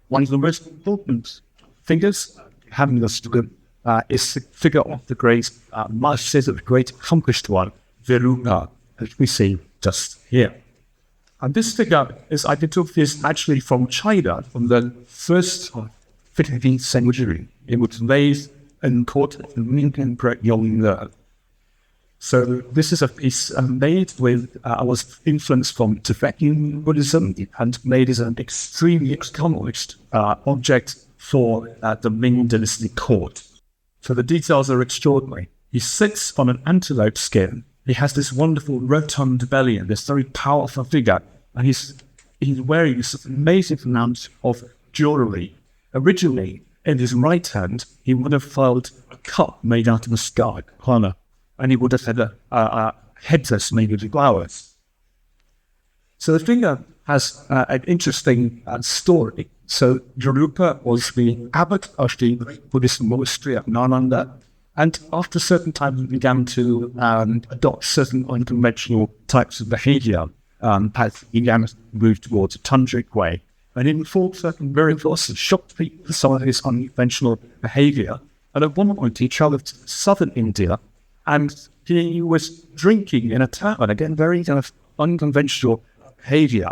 one of the most important figures having this is the figure of the great Mahasiddha, the great accomplished one, Virupa, as we see just here. And this figure I took this actually from China, from the first 15th century. It was made in court of the Ming Emperor Yongle. So this is a piece made with, was influenced from Tibetan Buddhism and made as an extremely accomplished object for the Ming Dynasty court. So the details are extraordinary. He sits on an antelope skin. He has this wonderful rotund belly and this very powerful figure. And he's wearing this amazing amount of jewelry. Originally, in his right hand, he would have held a cup made out of a sky, and he would have had a headdress made of flowers. So the figure has an interesting story. So Virupa was the abbot of the Buddhist monastery of Barnard, and after a certain time he began to adopt certain unconventional types of behavior as he began to move towards a tantric way. And in form certain miracles and shocked people with some of his unconventional behavior. And at one point he traveled to southern India and he was drinking in a tavern, again, very kind of unconventional behavior.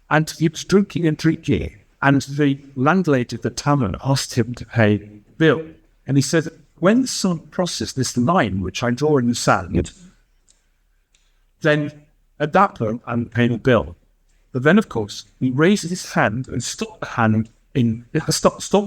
And he was drinking and drinking. And the landlady of the tavern asked him to pay the bill. And he said, when the sun crosses this line, which I draw in the sand, then at that point I'm paying the bill. But then, of course, he raised his hand and stopped the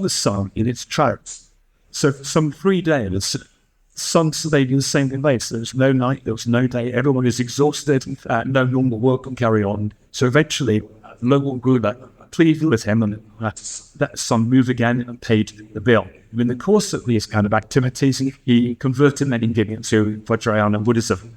sun in its tracks. So for some 3 days, the sun stayed in the same place. There was no night, there was no day. Everyone was exhausted, no normal work could carry on. So eventually, the local guru pleaded with him and let the sun move again and paid the bill. In the course of these kind of activities, he converted many Indians to Vajrayana Buddhism.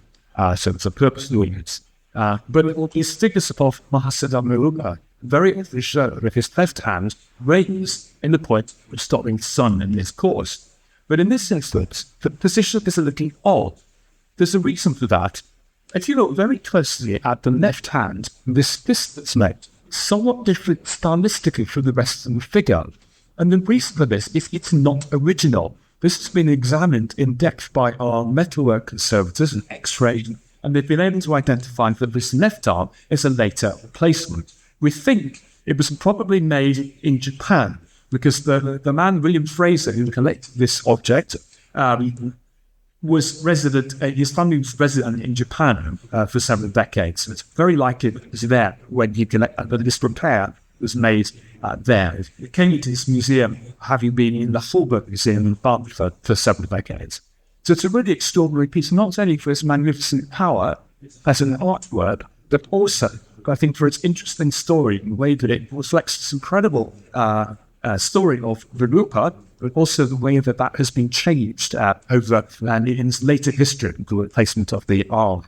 So it's a purposeful use. But these figures of Mahasiddha Virupa very often show with his left hand raised in the point of stopping the sun in this course. But in this instance, the position is a little odd. There's a reason for that. If you look very closely at the left hand, this fist that's made somewhat different stylistically from the rest of the figure. And the reason for this is it's not original. This has been examined in depth by our metalwork conservators and X-rayed, and they've been able to identify that this left arm is a later replacement. We think it was probably made in Japan because the man, William Fraser, who collected this object, his family was resident in Japan for several decades. So it's very likely it was there when he collected, but this repair was made there. It came into this museum, having been in the Holberg Museum in Barnard for several decades. So it's a really extraordinary piece, not only for its magnificent power as an artwork, but also, I think, for its interesting story in the way that it reflects this incredible story of Virupa, but also the way that has been changed over in its later history, the replacement of the arm.